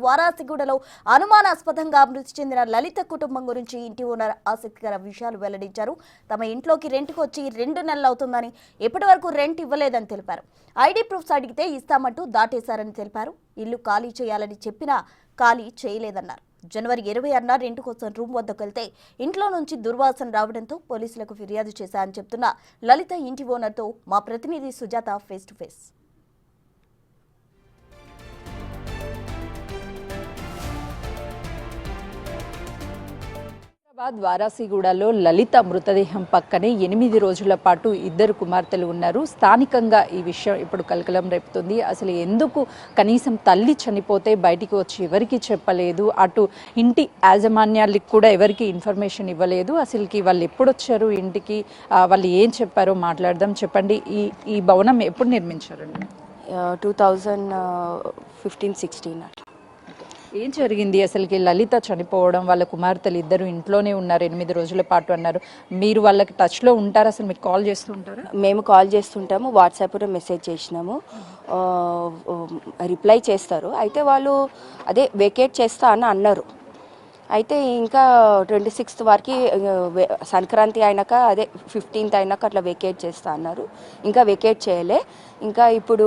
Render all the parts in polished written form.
వారాసిగూడలో అనుమానాస్పదంగా మృతి చెందిన లలిత కుటుంబం గురించి ఇంటి ఓనర్ ఆసక్తికర విషయాలు వెల్లడించారు. తమ ఇంట్లోకి రెంట్కి వచ్చి 2 నెలలు అవుతుందని, ఇప్పటి వరకు రెంట్ ఇవ్వలేదని తెలిపారు. ఐడి ప్రూఫ్స్ అడిగితే ఇస్తామంటూ దాటేశారని తెలిపారు. ఇల్లు ఖాళీ చేయాలని చెప్పినా ఖాళీ చేయలేదన్నారు. జనవరి 26న రెంట్ కోసం రూమ్ వద్దకు వెళ్తే ఇంట్లో నుంచి దుర్వాసన రావడంతో పోలీసులకు ఫిర్యాదు చేశారని చెప్తున్న లలిత ఇంటి ఓనర్తో మా ప్రతినిధి సుజాత ఫేస్ టు ఫేస్. వారాసిగూడలో లలిత మృతదేహం పక్కనే 8 రోజుల పాటు 2 కుమార్తెలు ఉన్నారు. స్థానికంగా ఈ విషయం ఇప్పుడు కలకలం రేపుతుంది. అసలు ఎందుకు కనీసం తల్లి చనిపోతే బయటికి వచ్చి ఎవరికి చెప్పలేదు, అటు ఇంటి యాజమాన్యాలకు కూడా ఎవరికి ఇన్ఫర్మేషన్ ఇవ్వలేదు. అసలుకి వాళ్ళు ఎప్పుడు వచ్చారు ఇంటికి, వాళ్ళు ఏం చెప్పారో మాట్లాడదాం. చెప్పండి, ఈ భవనం ఎప్పుడు నిర్మించారండి? 2015-16 ఏం జరిగింది అసలుకి? లలిత చనిపోవడం, వాళ్ళ కుమార్తెలు 2 ఇంట్లోనే ఉన్నారు 8 రోజుల పాటు అన్నారు. మీరు వాళ్ళకి టచ్లో ఉంటారు? అసలు మీకు కాల్ చేస్తూ ఉంటారా? మేము కాల్ చేస్తుంటాము, వాట్సాప్లో మెసేజ్ చేసినాము, రిప్లై చేస్తారు. అయితే వాళ్ళు అదే వెకేట్ చేస్తా అని అన్నారు. అయితే ఇంకా 26th వరకు సంక్రాంతి అయినాక, అదే 15th అయినాక అట్లా వెకేట్ చేస్తా అన్నారు. ఇంకా వెకేట్ చేయలే. ఇంకా ఇప్పుడు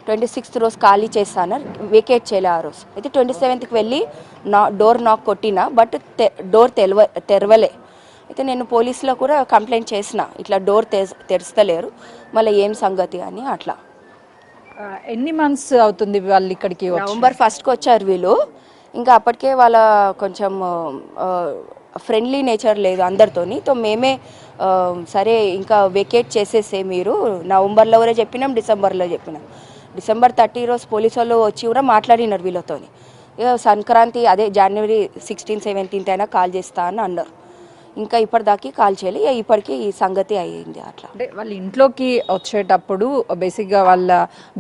26th రోజు ఖాళీ చేస్తా అన్నారు, వెకేట్ చేయలే ఆ రోజు. అయితే 27th వెళ్ళి డోర్ నాక్ కొట్టినా, బట్ డోర్ తెరవలే. అయితే నేను పోలీసులో కూడా కంప్లైంట్ చేసిన, ఇట్లా డోర్ తెరుస్తలేరు, మళ్ళీ ఏం సంగతి అని. అట్లా ఎన్ని మంత్స్ అవుతుంది వాళ్ళు ఇక్కడికి? November 1st వచ్చారు వీళ్ళు. ఇంకా అప్పటికే వాళ్ళ కొంచెం ఫ్రెండ్లీ నేచర్ లేదు అందరితోని. తో మేమే సరే ఇంకా వెకేట్ చేసేసే మీరు, నవంబర్లో కూడా చెప్పినాం, డిసెంబర్లో చెప్పినాం. December 30 రోజు పోలీసు వాళ్ళు వచ్చి కూడా మాట్లాడినారు వీళ్ళతోని. సంక్రాంతి అదే January 16, 17 అయినా కాల్ చేస్తా అని అన్నారు. ఇంకా ఇప్పటిదాకా కాల్ చేయాలి. ఇప్పటికీ ఈ సంగతి అయ్యింది. అట్లా అంటే వాళ్ళ ఇంట్లోకి వచ్చేటప్పుడు బేసిక్గా వాళ్ళ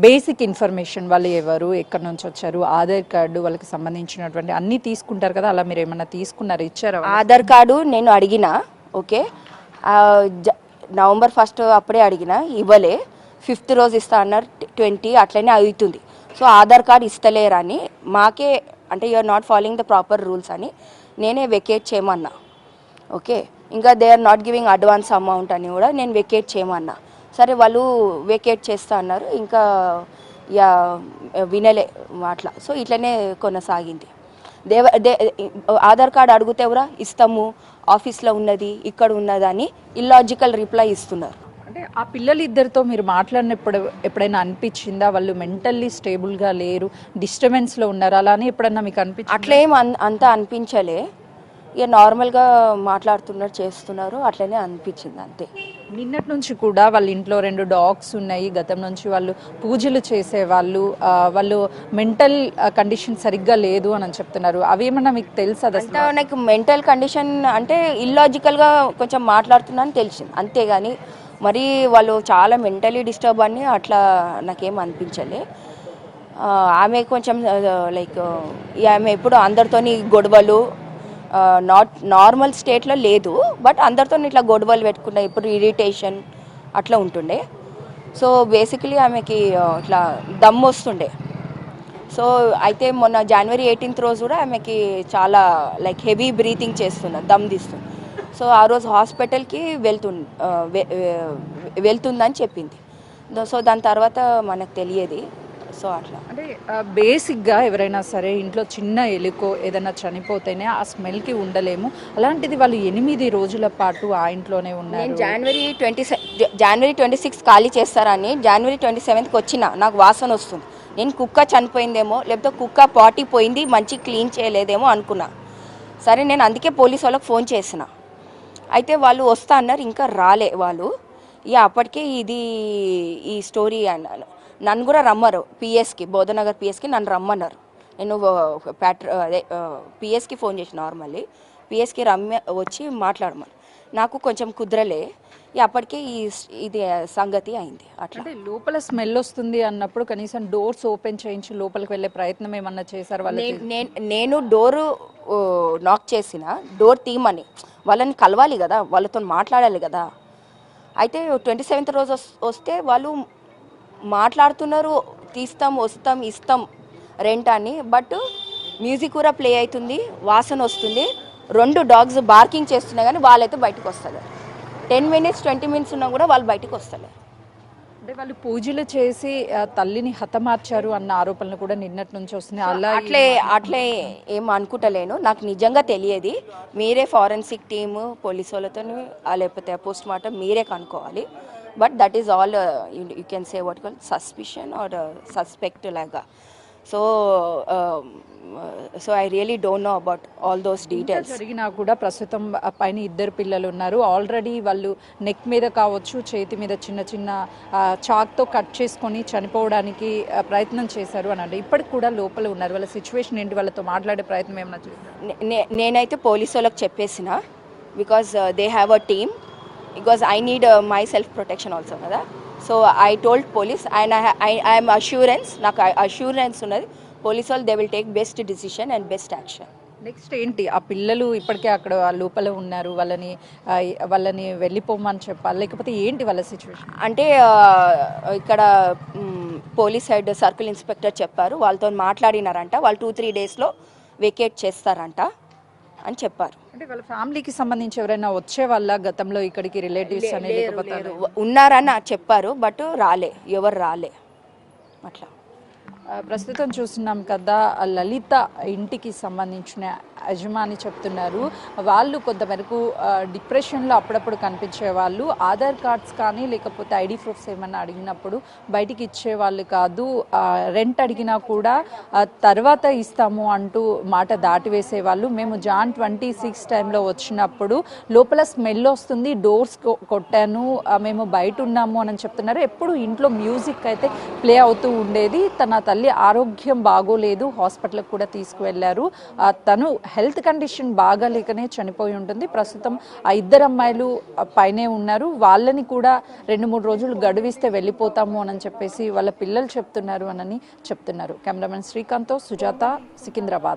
బేసిక్ ఇన్ఫర్మేషన్, వాళ్ళు ఎవరు, ఎక్కడి నుంచి వచ్చారు, ఆధార్ కార్డు, వాళ్ళకి సంబంధించినటువంటి అన్నీ తీసుకుంటారు కదా, అలా మీరు ఏమన్నా తీసుకున్నారు, ఇచ్చారా? ఆధార్ కార్డు నేను అడిగిన, ఓకే, November 1st అప్పుడే అడిగిన, ఇవ్వలే. 5th రోజు ఇస్తా అన్నారు, 20 అట్లనే అవుతుంది. సో ఆధార్ కార్డు ఇస్తలేరని మాకే, అంటే you're not following the proper rules అని నేనే వెకేట్ చేయమన్నా. ఓకే, ఇంకా they are not giving advance amount అని కూడా నేను వెకేట్ చేయమన్నా. సరే వాళ్ళు వెకేట్ చేస్తా అన్నారు. ఇంకా వినలే అట్లా. సో ఇట్లనే కొనసాగింది. ఆధార్ కార్డు అడిగితే ఎవరా ఇస్తాము, ఆఫీస్లో ఉన్నది, ఇక్కడ ఉన్నదని ఇల్లాజికల్ రిప్లై ఇస్తున్నారు. అంటే ఆ పిల్లలు 2తో మీరు మాట్లాడినప్పుడు ఎప్పుడైనా అనిపించిందా వాళ్ళు మెంటల్లీ స్టేబుల్గా లేరు, డిస్టర్బెన్స్లో ఉన్నారు అలా అని ఎప్పుడన్నా మీకు అనిపించింది? అట్లేం అంత అనిపించలే. ఇక నార్మల్గా మాట్లాడుతున్నారు, చేస్తున్నారు, అట్లనే అనిపించింది అంతే. నిన్నటి నుంచి కూడా వాళ్ళ ఇంట్లో 2 డాగ్స్ ఉన్నాయి. గతం నుంచి వాళ్ళు పూజలు చేసేవాళ్ళు, వాళ్ళు మెంటల్ కండిషన్ సరిగ్గా లేదు అని చెప్తున్నారు. అవేమన్నా మీకు తెలుసా? అంటే నాకు మెంటల్ కండిషన్ అంటే ఇల్లాజికల్గా కొంచెం మాట్లాడుతున్నాను తెలిసింది, అంతేగాని మరి వాళ్ళు చాలా మెంటలీ డిస్టర్బ్ అని అట్లా నాకేం అనిపించలే. ఆమె కొంచెం లైక్ ఆమె ఎప్పుడు అందరితోని గొడవలు, నార్మల్ స్టేట్లో లేదు, బట్ అందరితో ఇట్లా గొడవలు పెట్టుకున్నా, ఇప్పుడు ఇరిటేషన్ అట్లా ఉంటుండే. సో బేసికలీ ఆమెకి ఇట్లా దమ్ వస్తుండే. సో అయితే మొన్న January 18th రోజు కూడా ఆమెకి చాలా లైక్ హెవీ బ్రీతింగ్ చేస్తున్నా, దమ్ తీస్తుంది. సో ఆ రోజు హాస్పిటల్కి వెళ్తుందని చెప్పింది. సో దాని తర్వాత మనకు తెలియదు. సో అట్లా అంటే బేసిక్గా ఎవరైనా సరే ఇంట్లో చిన్న ఎలుకో ఏదైనా చనిపోతేనే ఆ స్మెల్కి ఉండలేము. అలాంటిది వాళ్ళు 8 రోజుల పాటు ఆ ఇంట్లోనే ఉన్నారు. నేను January 26 ఖాళీ చేస్తారని January 27కి వచ్చిన, నాకు వాసన వస్తుంది. నేను కుక్క చనిపోయిందేమో, లేకపోతే కుక్క పాటి పోయింది, మంచి క్లీన్ చేయలేదేమో అనుకున్నా. సరే నేను అందుకే పోలీసు వాళ్ళకి ఫోన్ చేసిన. అయితే వాళ్ళు వస్తా అన్నారు, ఇంకా రాలే వాళ్ళు. ఇక అప్పటికే ఈ స్టోరీ అన్నాను. నన్ను కూడా రమ్మరు పిఎస్కి, బోధనగర్ పిఎస్కి నన్ను రమ్మన్నారు. నేను అదే పిఎస్కి ఫోన్ చేసి నార్మల్లీ పిఎస్కి వచ్చి మాట్లాడమని, నాకు కొంచెం కుదరలే. అప్పటికే ఇది సంగతి అయింది. అట్లా లోపల స్మెల్ వస్తుంది అన్నప్పుడు కనీసం డోర్స్ ఓపెన్ చేయించి లోపలికి వెళ్ళే ప్రయత్నం ఏమన్నా చేశారు వాళ్ళు? నేను డోరు నాక్ చేసిన, డోర్ తీయమని, వాళ్ళని కలవాలి కదా, వాళ్ళతో మాట్లాడాలి కదా. అయితే 27th రోజు వస్తే వాళ్ళు మాట్లాడుతున్నారు, తీస్తాం, వస్తాం, ఇస్తాం రెంట్ అని. బట్ మ్యూజిక్ కూడా ప్లే అవుతుంది, వాసన వస్తుంది, 2 డాగ్స్ బార్కింగ్ చేస్తున్నా కానీ వాళ్ళైతే బయటకు వస్తారు. 10 మినిట్స్ 20 మినిట్స్ ఉన్నా కూడా వాళ్ళు బయటకు వస్తారు. అంటే వాళ్ళు పూజలు చేసి తల్లిని హతమార్చారు అన్న ఆరోపణలు కూడా నిన్నటి నుంచి వస్తున్నాయి. అలా అట్లే ఏం అనుకుంటలేను, నాకు నిజంగా తెలియదు. మీరే ఫారెన్సిక్ టీము పోలీసు వాళ్ళతో లేకపోతే పోస్ట్ మార్టం మీరే కనుక్కోవాలి. But that is all you can say what call suspicion or suspect లాగా. So I really don't know about all those details. జరిగినా కూడా ప్రస్తుతం పైన 2 పిల్లలు ఉన్నారు. ఆల్రెడీ వాళ్ళు నెక్ మీద కావచ్చు, చేతి మీద చిన్న చిన్న చాక్తో కట్ చేసుకొని చనిపోవడానికి ప్రయత్నం చేశారు అని అంటే ఇప్పటికి కూడా లోపల ఉన్నారు. వాళ్ళ సిచ్యువేషన్ ఏంటి, వాళ్ళతో మాట్లాడే ప్రయత్నం ఏమైనా చేశారు? నేనైతే పోలీసు వాళ్ళకి చెప్పేసిన, because they have a team, because I need my self protection also కదా. So I told police and I'm assurance, నాకు అష్యూరెన్స్ ఉన్నది పోలీస్ వాళ్ళు they will take best decision and best action. Next ఏంటి, ఆ పిల్లలు ఇప్పటికే అక్కడ లోపల ఉన్నారు, వాళ్ళని వెళ్ళిపోమని చెప్పాలి లేకపోతే ఏంటి వాళ్ళ సిచ్యువేషన్? అంటే ఇక్కడ పోలీస్ హెడ్ సర్కిల్ ఇన్స్పెక్టర్ చెప్పారు, వాళ్ళతో మాట్లాడినారంట, వాళ్ళు 2-3 డేస్లో వెకేట్ చేస్తారంట అని చెప్పారు. అంటే వాళ్ళ ఫ్యామిలీకి సంబంధించి ఎవరైనా వచ్చే వాళ్ళ గతంలో ఇక్కడికి రిలేటివ్స్ అని లేకపోతే ఉన్నారని చెప్పారు, బట్ ఎవరు రాలే అట్లా. ప్రస్తుతం చూస్తున్నాం కదా, లలిత ఇంటికి సంబంధించిన యజమాని చెప్తున్నారు వాళ్ళు కొంతవరకు డిప్రెషన్లో అప్పుడప్పుడు కనిపించే వాళ్ళు, ఆధార్ కార్డ్స్ కానీ లేకపోతే ఐడి ప్రూఫ్స్ ఏమన్నా అడిగినప్పుడు బయటికి ఇచ్చేవాళ్ళు కాదు, రెంట్ అడిగినా కూడా తర్వాత ఇస్తాము అంటూ మాట దాటివేసేవాళ్ళు. మేము జాన్ 26 టైంలో వచ్చినప్పుడు లోపల స్మెల్ వస్తుంది, డోర్స్ కొట్టాను, మేము బయట ఉన్నాము అని చెప్తున్నారు. ఎప్పుడు ఇంట్లో మ్యూజిక్ అయితే ప్లే అవుతూ ఉండేది. తన తల్లి ఆరోగ్యం బాగోలేదు, హాస్పిటల్కి కూడా తీసుకువెళ్ళారు. తను హెల్త్ కండిషన్ బాగాలేకనే చనిపోయి ఉంటుంది. ప్రస్తుతం ఆ 2 అమ్మాయిలు పైనే ఉన్నారు. వాళ్ళని కూడా 2-3 రోజులు గడువిస్తే వెళ్ళిపోతాము అని చెప్పేసి వాళ్ళ పిల్లలు చెప్తున్నారు అని చెప్తున్నారు. కెమెరామెన్ శ్రీకాంత్తో సుజాత, సికింద్రాబాద్.